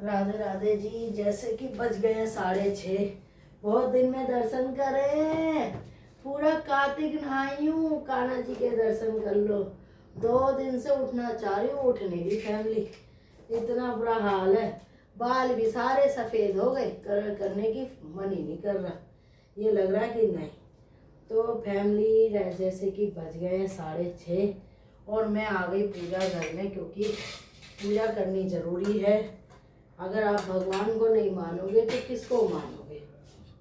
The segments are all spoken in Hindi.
राधे राधे जी। जैसे कि बज गए हैं 6:30। बहुत दिन में दर्शन करे। पूरा कार्तिक नहाई हूँ, कान्हा जी के दर्शन कर लो। 2 दिन से उठना चाह रही हूँ, उठ नहीं रही फैमिली। इतना बुरा हाल है। बाल भी सारे सफ़ेद हो गए, कलर करने की मन ही नहीं कर रहा। ये लग रहा है कि नहीं। तो फैमिली जैसे कि बज गए हैं 6:30 और मैं आ गई पूजा घर में, क्योंकि पूजा करनी ज़रूरी है। अगर आप भगवान को नहीं मानोगे तो किसको मानोगे।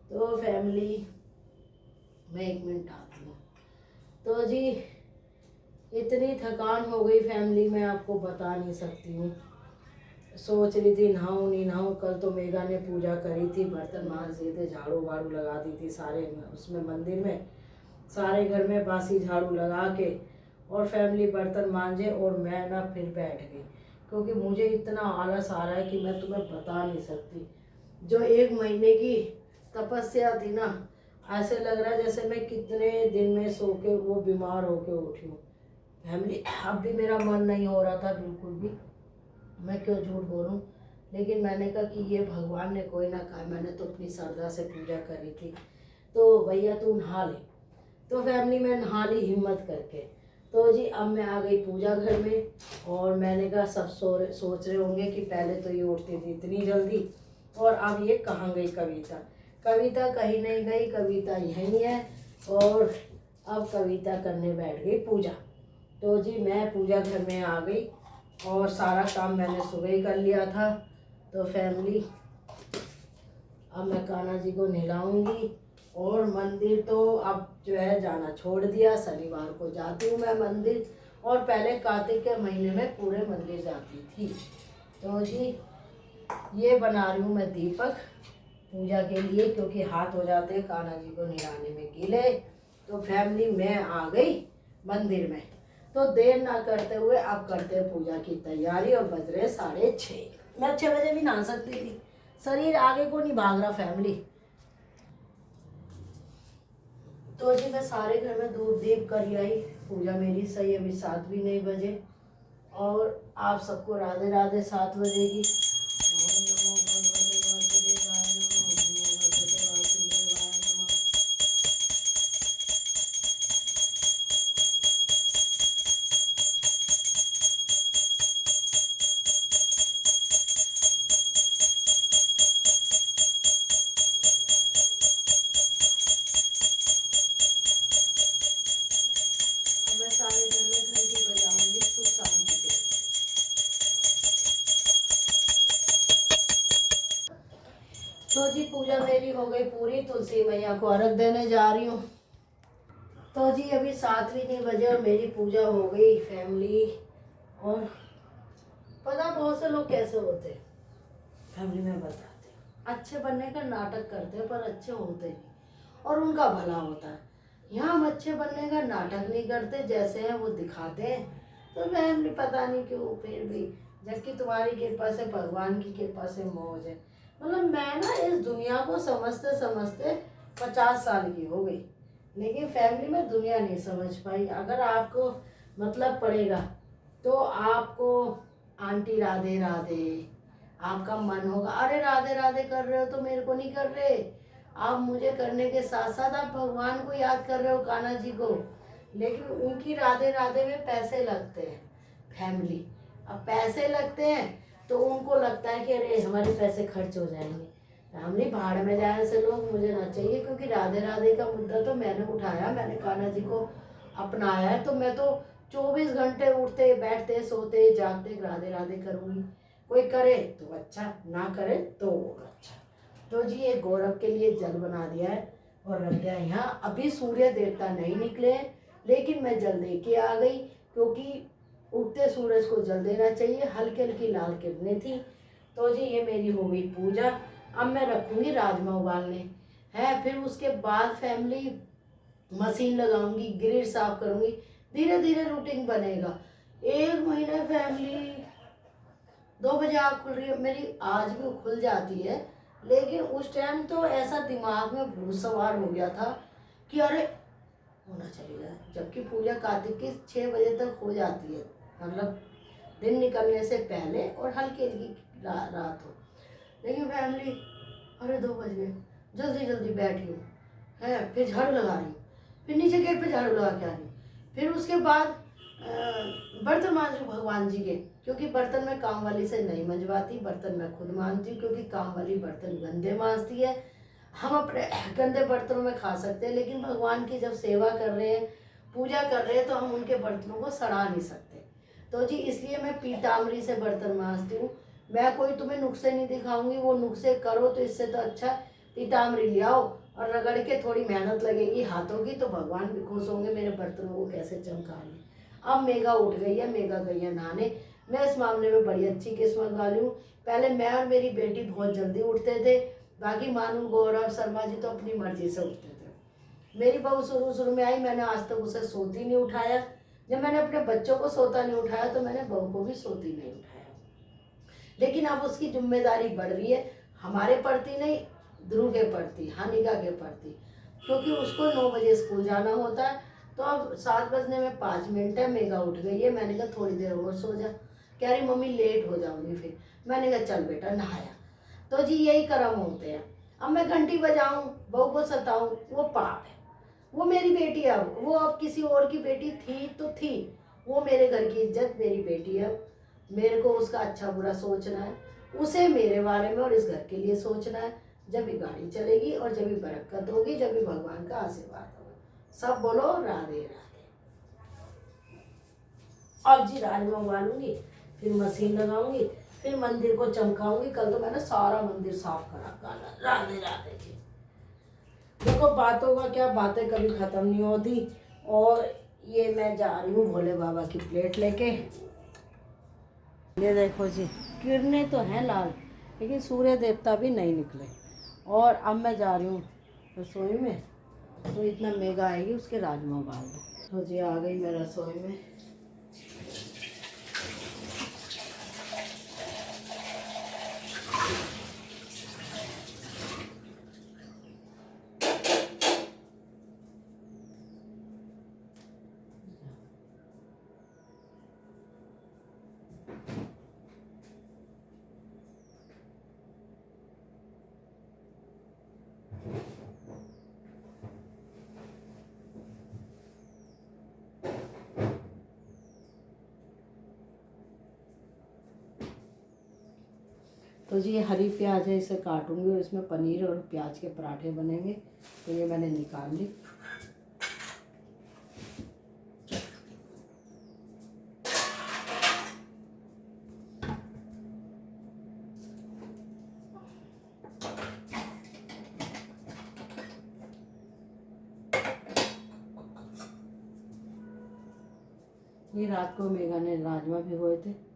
तो फैमिली मैं 1 मिनट आती हूँ। तो जी इतनी थकान हो गई फैमिली, मैं आपको बता नहीं सकती हूँ। सोच रही थी नहाऊँ नहीं नहाऊँ। कल तो मेघा ने पूजा करी थी, बर्तन मांज दिए थे, झाड़ू वाड़ू लगा दी थी सारे उसमें मंदिर में, सारे घर में बासी झाड़ू लगा के और फैमिली बर्तन मांजे और मैं ना फिर बैठ गई, क्योंकि मुझे इतना आलस आ रहा है कि मैं तुम्हें बता नहीं सकती। जो 1 महीने की तपस्या थी ना, ऐसे लग रहा है जैसे मैं कितने दिन में सो के वो बीमार होके उठी हूँ। फैमिली अब भी मेरा मन नहीं हो रहा था बिल्कुल भी, मैं क्यों झूठ बोलूं। लेकिन मैंने कहा कि ये भगवान ने कोई ना कहा, मैंने तो अपनी श्रद्धा से पूजा करी थी, तो भैया तू नहा ले। तो फैमिली में नहा ली हिम्मत करके। तो जी अब मैं आ गई पूजा घर में और मैंने कहा सब सोच रहे होंगे कि पहले तो ये उठती थी इतनी जल्दी और अब ये कहाँ गई कविता। कविता कहीं नहीं गई, कविता यहीं है और अब कविता करने बैठ गई पूजा। तो जी मैं पूजा घर में आ गई और सारा काम मैंने सुबह ही कर लिया था। तो फैमिली अब मैं कान्हा जी को नहलाऊंगी और मंदिर तो अब जो है जाना छोड़ दिया। शनिवार को जाती हूँ मैं मंदिर, और पहले कार्तिक के महीने में पूरे मंदिर जाती थी। तो जी ये बना रही हूँ मैं दीपक पूजा के लिए, क्योंकि हाथ हो जाते हैं कान्हा जी को नहलाने में गीले। तो फैमिली मैं आ गई मंदिर में। तो देर ना करते हुए अब करते हैं पूजा की तैयारी और बज रहे 6:30। मैं 6 बजे भी नहा सकती थी, शरीर आगे को नहीं भाग रहा फैमिली। तो जी मैं सारे घर में धूप दीप कर आई। पूजा मेरी सही अभी 7 भी नहीं बजे और आप सबको राधे राधे 7 बजे की। ओम नमो भगवते वासुदेवाय नमः। ओम नमो भगवते वासुदेवाय नमः। अब मैं सारे घर में घंटी बजाऊंगी सुख शांति के लिए। तो जी पूजा मेरी हो गई पूरी, तुलसी मैया को अर्घ देने जा रही हूँ। तो जी अभी 7 भी नहीं बजे और मेरी पूजा हो गई फैमिली। और पता बहुत से लोग कैसे होते हैं फैमिली में बताते हैं, अच्छे बनने का नाटक करते हैं पर अच्छे होते नहीं और उनका भला होता है। यहाँ हम अच्छे बनने का नाटक नहीं करते, जैसे हैं वो दिखाते हैं। तो फैमिली पता नहीं क्यों फिर भी, जबकि तुम्हारी कृपा से भगवान की कृपा से मौज है। मतलब मैं ना इस दुनिया को समझते समझते 50 साल की हो गई, लेकिन फैमिली में दुनिया नहीं समझ पाई। अगर आपको मतलब पड़ेगा तो आपको आंटी राधे राधे, आपका मन होगा अरे राधे राधे कर रहे हो तो मेरे को नहीं कर रहे। आप मुझे करने के साथ साथ आप भगवान को याद कर रहे हो, कान्हा जी को, लेकिन उनकी राधे राधे में पैसे लगते हैं फैमिली। अब पैसे लगते हैं तो उनको लगता है कि अरे हमारे पैसे खर्च हो जाएंगे। फैमिली भाड़ में जाए ऐसे लोग मुझे ना चाहिए, क्योंकि राधे राधे का मुद्दा तो मैंने उठाया, मैंने कान्हा जी को अपनाया है। तो मैं तो 24 घंटे उठते बैठते सोते जागते राधे राधे करूँगी। कोई करे तो अच्छा, ना करे तो अच्छा। तो जी ये गौरव के लिए जल बना दिया है और रख दिया है यहाँ। अभी सूर्य देवता नहीं निकले लेकिन मैं जल दे के आ गई, क्योंकि उगते सूरज को जल देना चाहिए। हल्की हल्की लाल किरणें थी। तो जी ये मेरी हो गई पूजा। अब मैं रखूँगी राजमा उबालने है, फिर उसके बाद फैमिली मशीन लगाऊंगी, ग्रिड साफ करूँगी। धीरे धीरे रूटीन बनेगा। 1 महीने फैमिली 2 बजे आँख खुल रही है मेरी, आज भी खुल जाती है, लेकिन उस टाइम तो ऐसा दिमाग में भूत सवार हो गया था कि अरे होना चलेगा। जबकि पूजा कार्तिक की 6 बजे तक हो जाती है, मतलब दिन निकलने से पहले और हल्की हल्की रात हो। लेकिन फैमिली, अरे 2 बज गए, जल्दी जल्दी बैठी हूँ है, फिर झाड़ू लगा रही हूँ, फिर नीचे गेट पे झाड़ू लगा के आ रही हूँ, फिर उसके बाद बर्तन मांजू भगवान जी के, क्योंकि बर्तन मैं काम वाली से नहीं मंजवाती, बर्तन मैं खुद मांजती हूँ, क्योंकि काम वाली बर्तन गंदे मांजती है। हम अपने गंदे बर्तनों में खा सकते हैं, लेकिन भगवान की जब सेवा कर रहे हैं, पूजा कर रहे हैं, तो हम उनके बर्तनों को सड़ा नहीं सकते। तो जी इसलिए मैं पीताम्बरी से बर्तन मांजती हूँ। मैं कोई तुम्हें नुस्खे नहीं दिखाऊंगी, वो नुस्खे करो तो इससे तो अच्छा पीताम्बरी ले आओ और रगड़ के, थोड़ी मेहनत लगेगी हाथों की, तो भगवान भी खुश होंगे मेरे बर्तनों को कैसे चमका लिए। अब मेघा उठ गई है, मेघा गई है नहाने। मैं इस मामले में बड़ी अच्छी किस्मत वाली हूँ। पहले मैं और मेरी बेटी बहुत जल्दी उठते थे, बाकी मानू, गौरव, शर्मा जी तो अपनी मर्जी से उठते थे। मेरी बहू शुरू शुरू में आई, मैंने आज तक उसे सोती नहीं उठाया। जब मैंने अपने बच्चों को सोता नहीं उठाया, तो मैंने बहू को भी सोती नहीं उठाया। लेकिन अब उसकी जिम्मेदारी बढ़ रही है, हमारे प्रति नहीं, ध्रुव के प्रति, हानिका के प्रति, क्योंकि उसको 9 बजे स्कूल जाना होता है। तो अब 7 बजने में 5 मिनट है, मेघा उठ गई है। मैंने कहा थोड़ी देर और सो जा। कह रही मम्मी लेट हो जाऊंगी फिर। मैंने कहा चल बेटा नहाया। तो जी यही कर्म होते हैं। अब मैं घंटी बजाऊं, बहू को सताऊं, वो पाप है। वो मेरी बेटी है, अब वो अब किसी और की बेटी थी तो थी, वो मेरे घर की इज्जत, मेरी बेटी है। मेरे को उसका अच्छा बुरा सोचना है, उसे मेरे बारे में और इस घर के लिए सोचना है। जब भी गाड़ी चलेगी और जब भी बरकत होगी, जब भी भगवान का आशीर्वाद होगा। सब बोलो राधे राधे। अब जी राजमा उबालूंगी, फिर मशीन लगाऊंगी, फिर मंदिर को चमकाऊंगी। कल तो मैंने सारा मंदिर साफ करा। राधे राधे जी। देखो बातों का क्या, बातें कभी खत्म नहीं होती। और ये मैं जा रही हूँ भोले बाबा की प्लेट लेके। ये देखो जी, किरणें तो हैं लाल, लेकिन सूर्य देवता भी नहीं निकले। और अब मैं जा रही हूँ रसोई में, तो इतना मेघा आएगी, उसके राजमा उबाल दो। तो जी आ गई मैं रसोई में। तो जी ये हरी प्याज है, इसे काटूंगी और इसमें पनीर और प्याज के पराठे बनेंगे। तो ये मैंने निकाल ली। ये रात को मेघा ने राजमा भिगोए थे।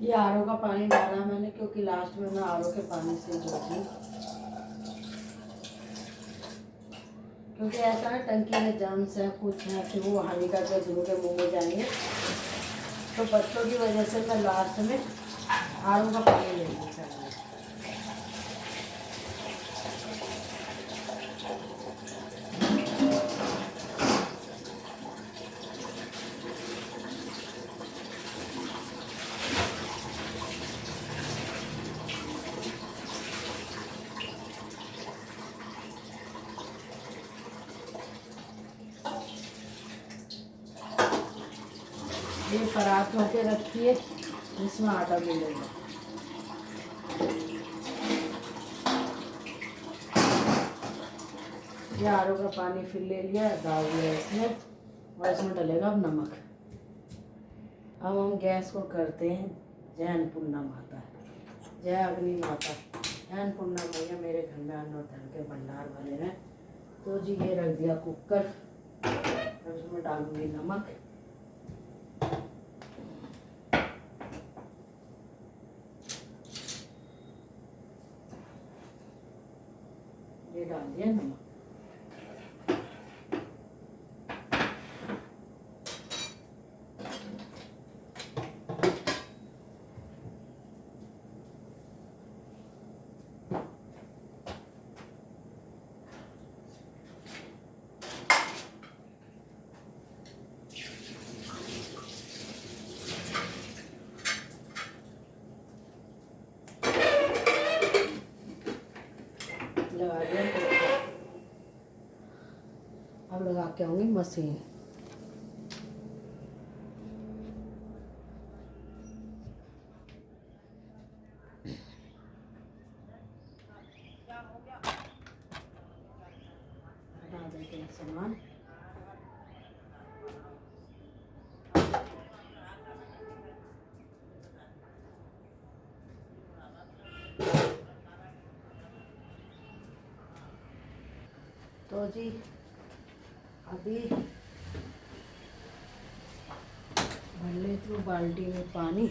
ये आरओ का पानी डाला मैंने क्योंकि लास्ट में मैं आरओ के पानी से धोती हूँ, क्योंकि ऐसा है टंकी में जम्स है कुछ है फिर वो हानिकारक है दोनों के मुंह में जाएंगे, तो बच्चों की वजह से मैं लास्ट में आरओ का पानी ले लूँ चाहिए। ये परात होके रखिए जिसमें आटा मिलेगा। ये आरओ का पानी फिर ले लिया, डाल दिया इसमें और इसमें डलेगा अब नमक। अब हम गैस को करते हैं जय अन्नपूर्णा माता, जय अग्नि माता। जय अन्नपूर्णा भैया मेरे घर में अन्न और धन के भंडार भरे हैं। तो जी ये रख दिया कुकर, अब इसमें डालूंगी नमक। ये डाल दिया नमक। लगा दिया, अब लगा के आऊँगी मशीन। हटा देते हैं सामान। तो जी अभी भर लेती हूँ बाल्टी में पानी।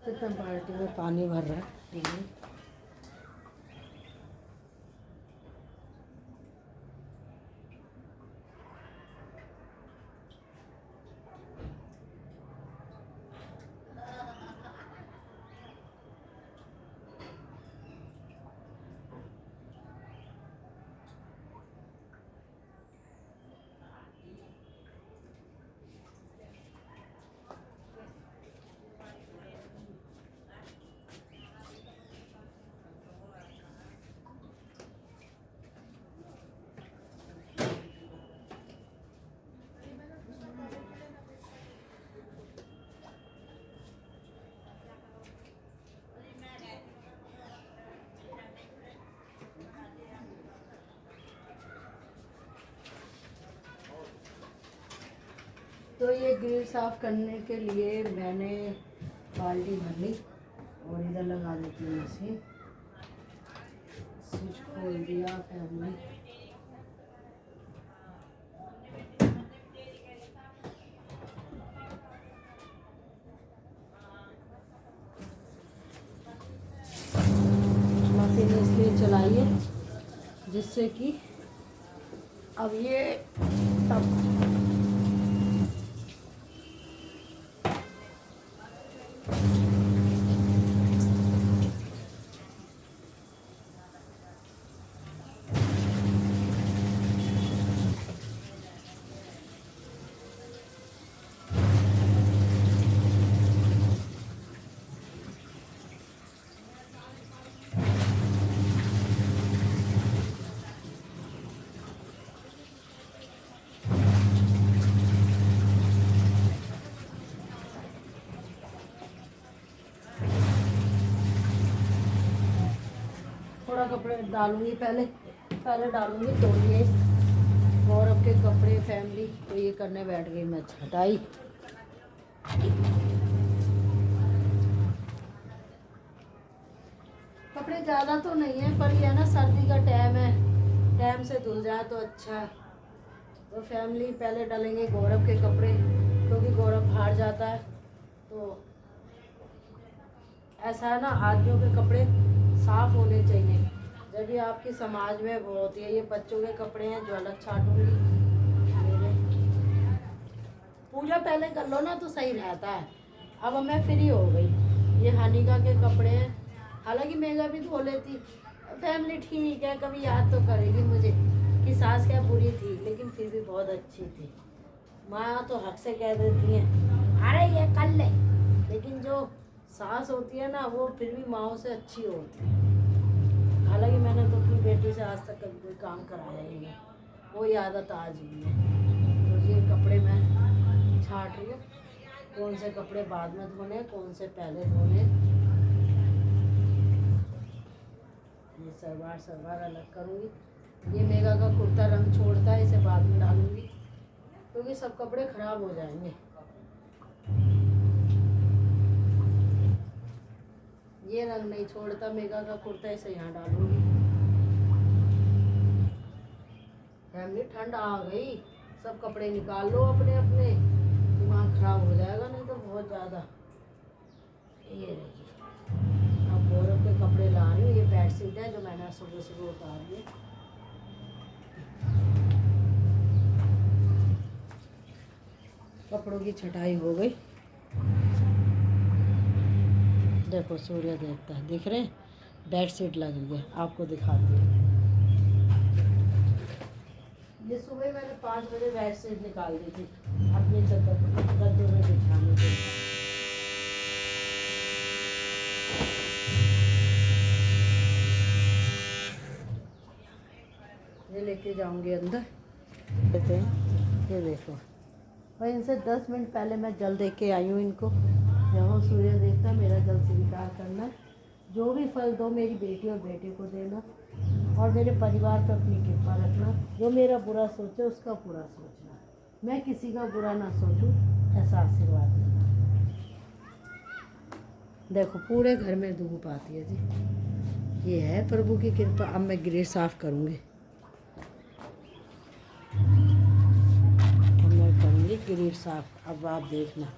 कितना बाल्टी में पानी भर रहा है। तो ये ग्रिल साफ़ करने के लिए मैंने बाल्टी भर ली और इधर लगा देती हूँ मशीन। स्विच खोल दिया फैन में। मशीन इसलिए चलाइए जिससे कि अब ये तब थोड़ा कपड़े डालूंगी, पहले डालूंगी तौलिए गौरव के कपड़े फैमिली। तो ये करने बैठ गई मैं छटाई। कपड़े ज़्यादा तो नहीं है, पर ये ना सर्दी का टाइम है, टाइम से धुल जाए तो अच्छा है। तो फैमिली पहले डालेंगे गौरव के कपड़े, क्योंकि गौरव बाहर जाता है। तो ऐसा है ना, आदमियों के कपड़े साफ होने चाहिए, जब भी आपकी समाज में वो होती है। ये बच्चों के कपड़े हैं जो अलग छाटूंगी। मेरे पूजा पहले कर लो ना तो सही रहता है। अब मैं फ्री हो गई। ये हानिका के कपड़े हैं, हालांकि मेगा भी धो लेती फैमिली, ठीक है, कभी याद तो करेगी मुझे कि सास क्या बुरी थी, लेकिन फिर भी बहुत अच्छी थी। माँ तो हक से कह देती हैं अरे ये कर ले, लेकिन जो सास होती है ना वो फिर भी माँओं से अच्छी होती है। हालांकि मैंने तो अपनी बेटी से आज तक कभी कोई काम कराया ही नहीं, वो आदत आज भी है। तो ये कपड़े मैं छाट रही हूँ, कौन से कपड़े बाद में धोने, कौन से पहले धोने। ये सलवार अलग करूँगी। ये मेगा का कुर्ता रंग छोड़ता है, इसे बाद में डालूंगी क्योंकि सब कपड़े खराब हो जाएंगे। ये रंग नहीं छोड़ता मेगा का कुर्ता, इसे यहाँ डालूंगी। फैमिली ठंड आ गई, सब कपड़े निकाल लो अपने अपने, दिमाग खराब हो जाएगा नहीं तो बहुत ज़्यादा। ये रही, अब गौरव के कपड़े ला रही हूँ। ये बेडशीट है जो मैंने सुबह सुबह उतारी है। कपड़ों की छटाई हो गई। देखो सूर्य देवता है, दिख रहे हैं, बेडशीट लग रही है, आपको दिखाती हूँ। ये सुबह मैंने 5 बजे बेडशीट निकाल दी थी अपनी गद्दों में बिछाने के। ये लेके जाऊंगी अंदर, कहते हैं ये देखो भाई, इनसे 10 मिनट पहले मैं जल दे के आई हूँ इनको। यहाँ सूर्य देवता मेरा जल स्वीकार करना, जो भी फल दो मेरी बेटी और बेटे को देना, और मेरे परिवार पर अपनी कृपा रखना। जो मेरा बुरा सोचे उसका बुरा सोचना, मैं किसी का बुरा ना सोचूं, ऐसा आशीर्वाद देना। देखो पूरे घर में धूप आती है जी, ये है प्रभु की कृपा। अब मैं ग्रिल साफ करूँगी, अब मैं करूँगी ग्रिल साफ, अब आप देखना।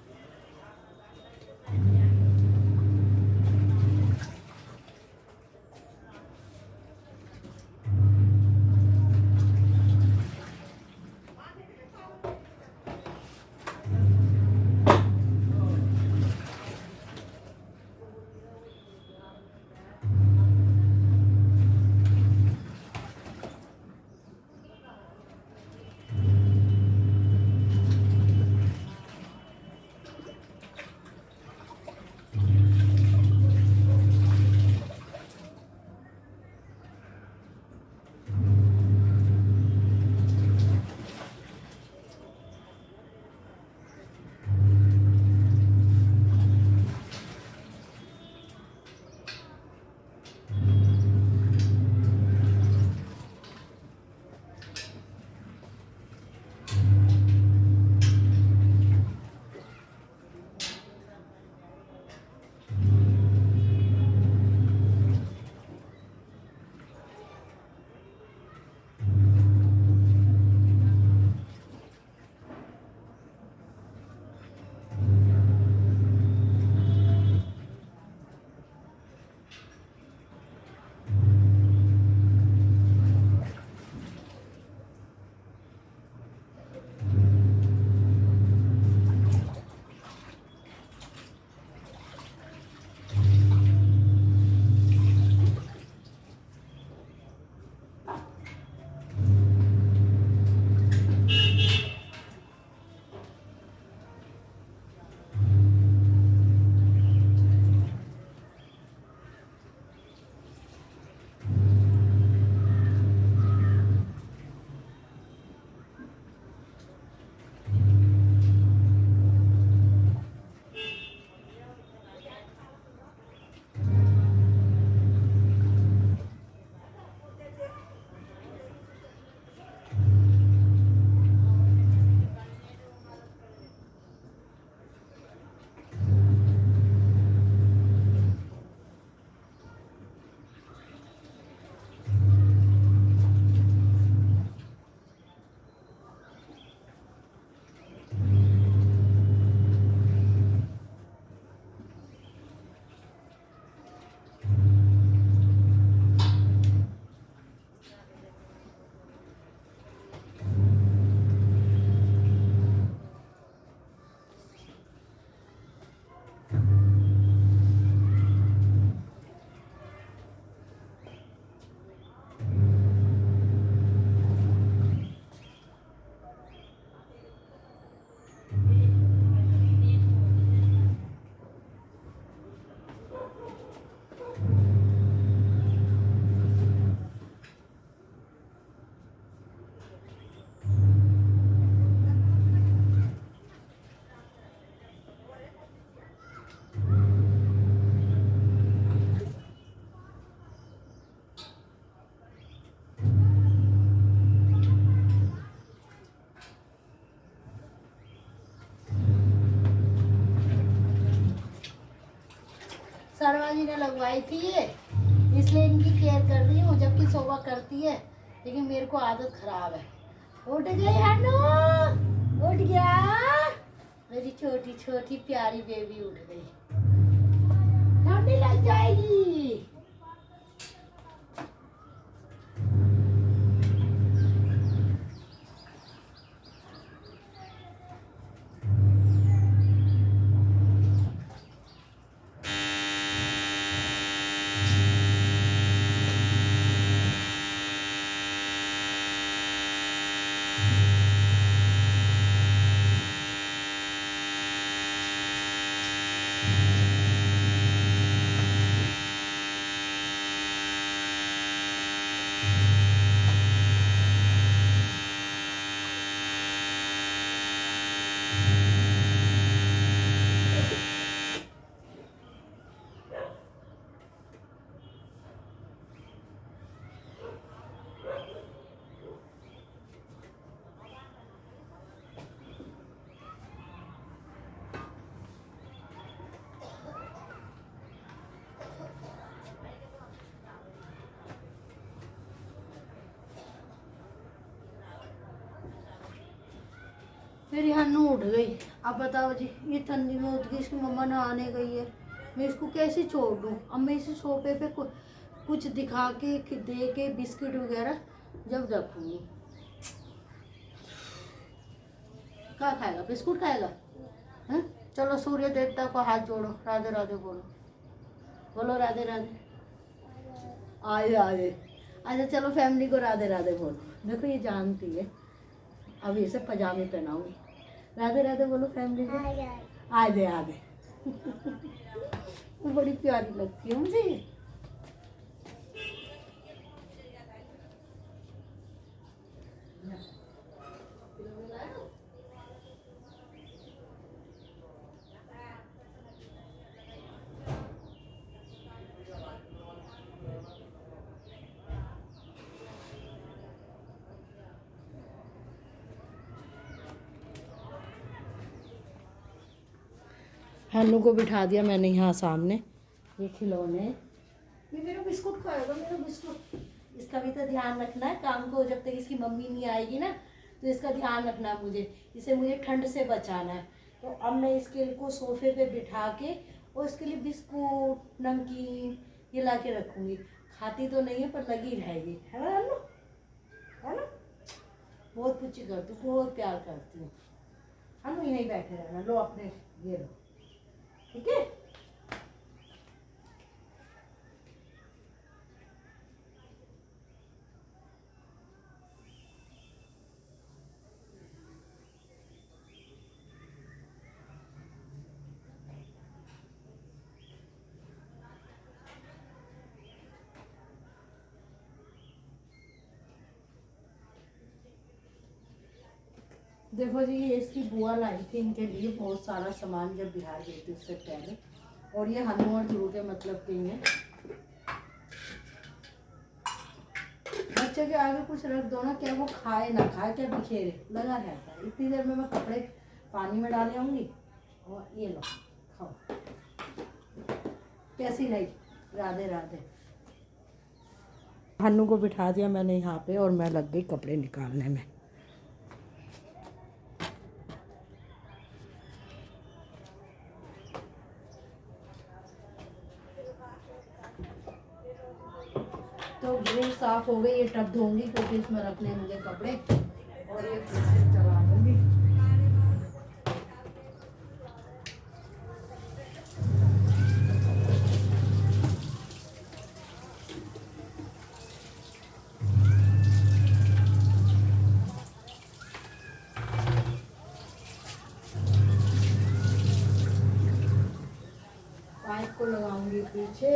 मम्मी ने लगवाई थी ये, इसलिए इनकी केयर कर रही हूँ, जबकि शोभा करती है, लेकिन मेरे को आदत खराब है। उठ गई हनु, उठ गया, मेरी छोटी छोटी प्यारी बेबी उठ गई, ठंडी लग जाएगी। मेरी हन्नू उठ गई। अब बताओ जी, ये ठंडी में उठ गई, इसकी मम्मा नहाने गई है, मैं इसको कैसे छोड़ दूँ? अब मैं इसे सोफे पे कुछ दिखा के दे के बिस्किट वगैरह जब रखूँगी। क्या खाएगा? बिस्कुट खाएगा? हैं? चलो सूर्य देवता को हाथ जोड़ो, राधे राधे बोलो, बोलो राधे राधे। आए आए, अच्छा चलो फैमिली को राधे राधे बोलो। देखो ये जानती है, अब इसे पजामे पहनाऊंगी। राधे राधे बोलो फैमिली को। आधे आधे वो बड़ी प्यारी लगती है मुझे ये। हन्नू को बिठा दिया मैंने यहाँ सामने, ये खिलौने, ये मेरा बिस्कुट खाएगा, मेरा बिस्कुट। इसका भी तो ध्यान रखना है काम को, जब तक इसकी मम्मी नहीं आएगी ना, तो इसका ध्यान रखना है मुझे, इसे मुझे ठंड से बचाना है। तो अब मैं इसके को सोफे पे बिठा के और इसके लिए बिस्कुट नमकीन ये ला के रखूँगी। खाती तो नहीं है पर लगी रहेगी, है ना हन्नू, है ना? बहुत कुछ करती हूँ, बहुत प्यार करती हूँ। हन्नू यहीं बैठे रहना, लो अपने ये लो, ठीक है? देखो जी, ये इसकी बुआ लाई थी इनके लिए बहुत सारा सामान जब बिहार गई थी उससे पहले, और ये हनु और ध्रुव के मतलब के हैं। बच्चे के आगे कुछ रख दो ना, क्या वो खाए ना खाए, क्या बिखेरे लगा रहता है। इतनी देर में मैं कपड़े पानी में डाले आऊँगी, और ये लो खाओ। कैसी रही? राधे राधे। हन्नू को बिठा दिया मैंने यहाँ पे, और मैं लग गई कपड़े निकालने में। तो ड्रिल साफ हो गई, ये टब धोऊंगी क्योंकि इसमें रखने मुझे कपड़े, और ये फिर से चला दूंगी। पाइप को लगाऊंगी पीछे।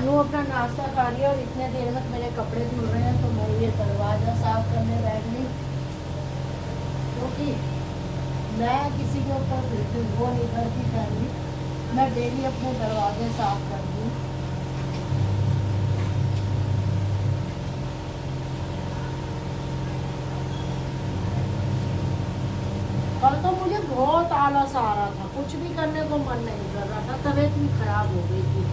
हनु अपना नाश्ता खा रही है और इतने देर में मेरे कपड़े धुल रहे हैं, तो मैं ये दरवाज़ा साफ करने बैठ गई, क्योंकि मैं किसी के ऊपर बिल्कुल वो नहीं करती फैमिली, मैं डेली अपने दरवाजे साफ करती हूँ। कल तो मुझे बहुत आलस आ रहा था, कुछ भी करने को मन नहीं कर रहा था, तबीयत भी खराब हो गई थी।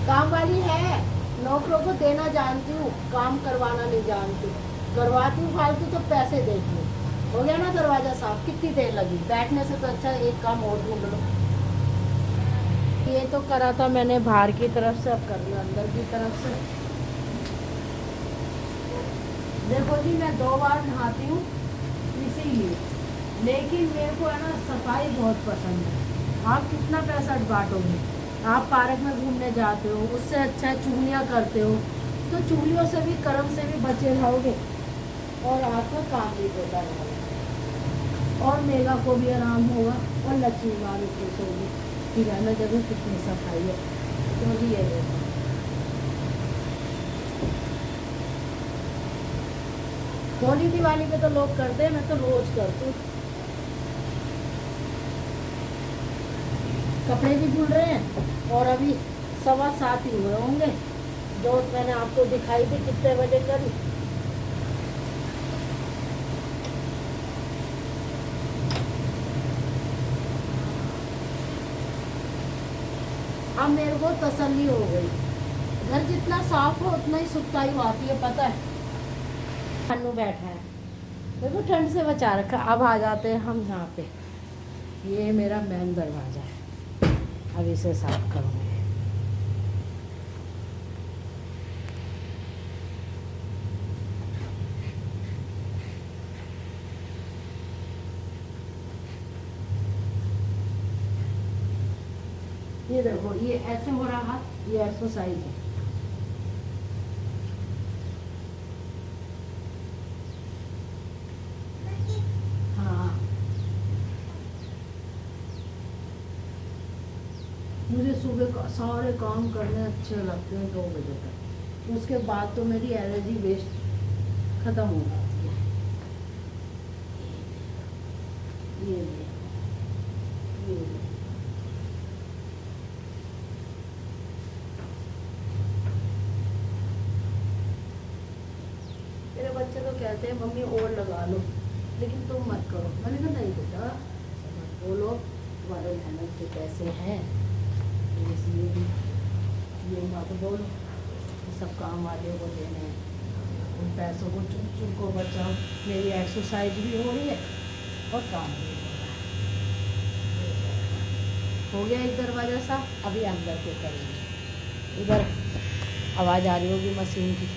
काम वाली है, नौकरों को देना जानती हूँ, काम करवाना नहीं जानती। करवाती हूँ फालतू तो पैसे देती हूँ। हो गया ना दरवाजा साफ, कितनी देर लगी, बैठने से तो अच्छा एक काम और ढूंढ लो। ये तो करा था मैंने बाहर की तरफ से, अब कर लो अंदर की तरफ से। देखो जी, मैं 2 बार नहाती हूँ इसीलिए, लेकिन मेरे को है ना सफाई बहुत पसंद है। आप कितना पैसा बांटोगे, आप पार्क में घूमने जाते हो, उससे अच्छा है चुगलियाँ करते हो, तो चुगलियों से भी कर्म से भी बचे रहोगे और आपका काम भी होता रहेगा और मेगा को भी आराम होगा और लक्ष्मी माँ भी खुश होगी कि रहना जगह कितनी सफाई है। तो जी ये देखो, होली दिवाली पे तो लोग करते हैं, मैं तो रोज करती हूँ। कपड़े भी धुल रहे हैं और अभी 7:15 ही हुए होंगे, जो मैंने आपको दिखाई थी कितने बजे करी। अब मेरे को तसल्ली हो गई, घर जितना साफ हो उतना ही सुथराई आती है, पता है। हन्नू बैठा है, देखो ठंड से बचा रखा। अब आ जाते हैं हम यहाँ पे, ये मेरा मेन दरवाज़ा है, अब इसे साफ करूँगी। ये देखो, ये ऐसे हो रहा, ये एक्सरसाइज है। हाँ, मुझे सुबह का सारे काम करने अच्छे लगते हैं 2 बजे तक, उसके बाद तो मेरी एनर्जी वेस्ट खत्म हो जाती है। ये देखो, ये देखो। मेरे बच्चे तो कहते हैं मम्मी और लगा लो, लेकिन तुम मत करो। मैंने कहा नहीं बेटा, ऐसा मत बोलो, तुम्हारे मेहनत के पैसे हैं, इसलिए भी ये मत बोलो, सब काम वाले को देने हैं, उन पैसों को चुन चुन को बचाओ। मेरी एक्सरसाइज भी हो रही है और काम भी हो रहा है। हो गया एक दरवाज़ा साफ, अभी अंदर के करेंगे। इधर आवाज़ आ रही होगी मशीन की,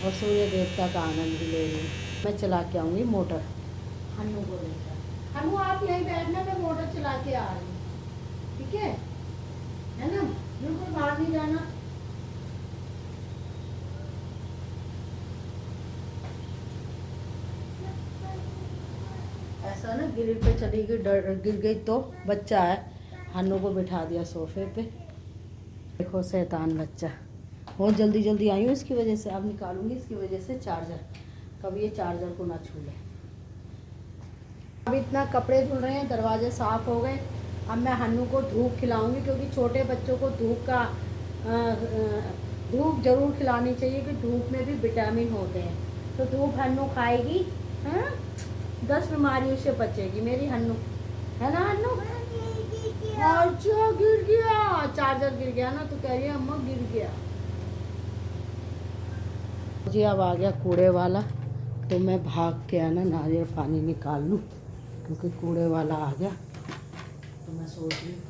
और सूर्य देवता का आनंद भी ले रही हूँ। मैं चला के आऊँगी मोटर, हन्नू को लेकर। हन्नू आप यहीं बैठना, मैं मोटर चला के आ रही हूँ, ठीक है ना? बिल्कुल बाहर नहीं जाना। ऐसा ना ग्रिल पे चली गई, गिर गई तो बच्चा है, हन्नू को बिठा दिया सोफे पे। देखो शैतान बच्चा, बहुत जल्दी जल्दी आई हूँ इसकी वजह से। अब निकालूंगी इसकी वजह से चार्जर, कभी ये चार्जर को ना छू ले। अब इतना कपड़े धुल रहे हैं, दरवाजे साफ़ हो गए। अब मैं हन्नू को धूप खिलाऊंगी, क्योंकि छोटे बच्चों को धूप जरूर खिलानी चाहिए, कि धूप में भी विटामिन होते हैं। तो धूप हन्नू खाएगी, हाँ, 10 बीमारियों से बचेगी मेरी हन्नू, है ना हन्नू? अच्छा गिर गया, चार्जर गिर गया ना, तो कह रही है अम्मा गिर गया जी। अब आ गया कूड़े वाला, तो मैं भाग के आना नारियल पानी निकाल लूँ, क्योंकि कूड़े वाला आ गया। तो मैं सोच रही हूँ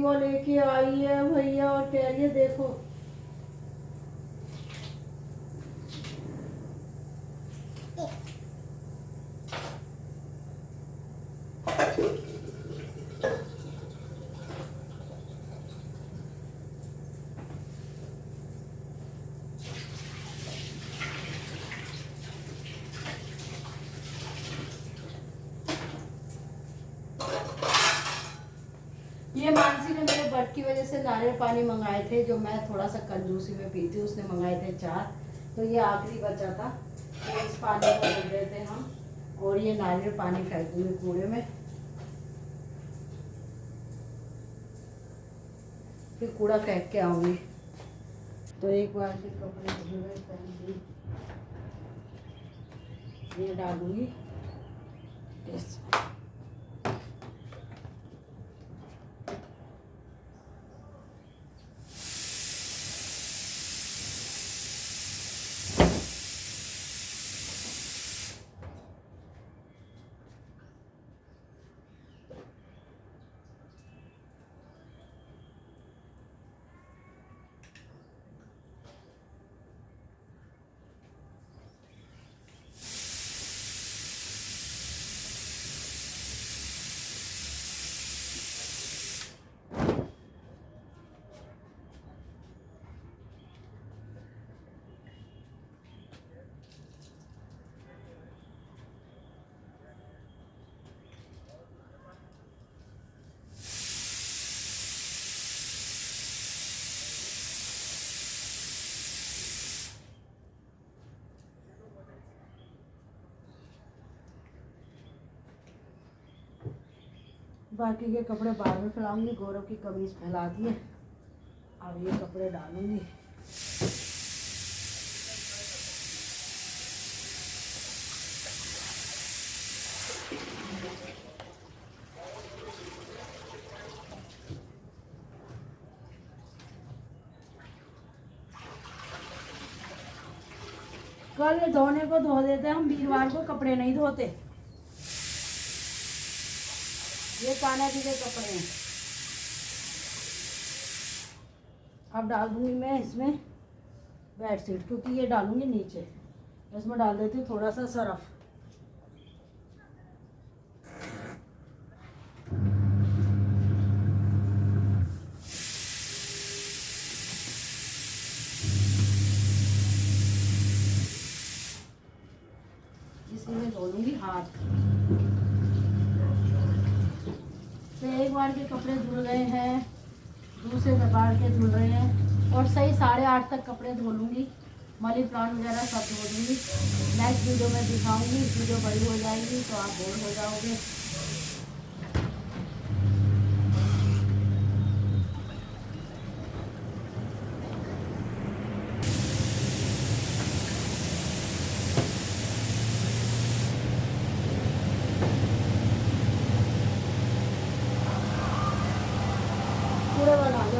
एक्टिवा लेके आई है भैया और कह रही है देखो ये मानसी ने मेरे बट की वजह से नारियल पानी मंगाए थे, जो मैं थोड़ा सा कंजूसी में पीती हूँ। उसने मंगाए थे 4, तो ये आखिरी बचा था, तो इस पानी को ले रहे थे हम। और ये नारियल पानी फेंक दूंगी कूड़े में, फिर कूड़ा फेंक के आऊंगी। तो एक बार के कपड़े धुल गए, पहन ये डालूंगी इस बाकी के कपड़े बाद में फैलाऊंगी। गौरव की कमीज फैला दी है, अब ये कपड़े डालूंगी। कल धोने को धो देते हम, वीरवार को कपड़े नहीं धोते। ये कान्हा जी के कपड़े हैं। अब डाल दूंगी मैं इसमें बेडशीट, क्योंकि ये डालूंगी नीचे। इसमें डाल देती हूँ थोड़ा सा सरफ। इसी में धो लूंगी हाथ। तो एक बार के कपड़े धुल गए हैं, दूसरे बार के धुल रहे हैं, और सही 8:30 तक कपड़े धो लूँगी। मनी प्लांट वगैरह सब धो दूँगी। नेक्स्ट वीडियो में दिखाऊंगी। वीडियो बड़ी हो जाएगी तो आप बोर हो जाओगे।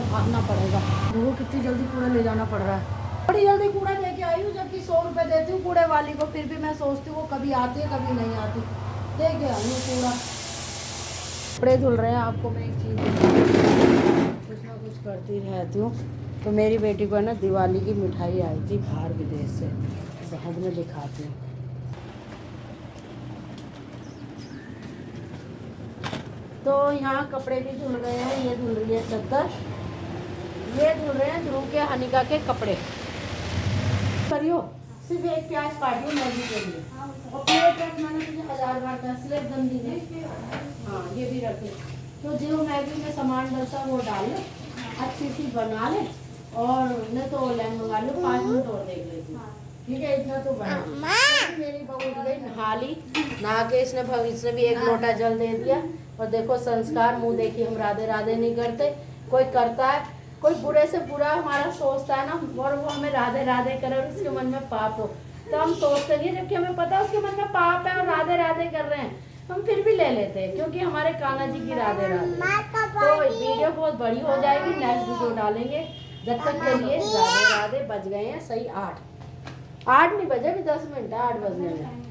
भागना पड़ेगा, वो कितनी जल्दी कूड़ा ले जाना पड़ रहा है। बड़ी जल्दी कूड़ा लेके आई हूँ, जबकि 100 रुपये देती हूँ कूड़े वाली को। फिर भी मैं सोचती हूँ वो कभी आती है कभी नहीं आती। देखे आई हूँ कूड़ा। कपड़े धुल रहे हैं। आपको मैं एक चीज़ कुछ ना कुछ करती रहती हूँ। तो मेरी बेटी को है ना दिवाली की मिठाई आई थी बाहर विदेश से, बाद में दिखाती हूँ। तो यहाँ कपड़े भी धुल गए हैं। ये धुल रही है चद्दर, ये धुल रहे हैं ध्रुव के हनिका के कपड़े। करियो सिर्फ एक प्याज काटियो मैगी के लिए, और प्लेट रख। मैंने तुझे 1000 बार कहा स्लेट गंदी है। हाँ ये भी रखे। तो जो मैगी में सामान डलता है वो डाल ले, अच्छी सी बना ले, और न तो ऑनलाइन मंगा लो। 5 मिनट और देख लेती, ठीक है? इतना तो बना। मेरी बहू उठ गई, नहा ली। नहा के इसने भी 1 लोटा जल दे दिया। और देखो संस्कार, मुँह देखिए, हम राधे राधे नहीं करते। कोई करता है, कोई बुरे से बुरा हमारा सोचता है ना, और वो हमें राधे राधे करे और उसके मन में पाप हो, तो हम सोचते नहीं, जबकि हमें पता है उसके मन में पाप है और राधे राधे कर रहे हैं, हम फिर भी ले लेते हैं, क्योंकि हमारे कान्हा जी की राधे राधे। तो वीडियो बहुत बड़ी हो जाएगी, नेक्स्ट वीडियो डालेंगे। जब तक के लिए राधे राधे। बज गए हैं सही 8 नहीं बजे, अभी 10 मिनट 8 बजने में।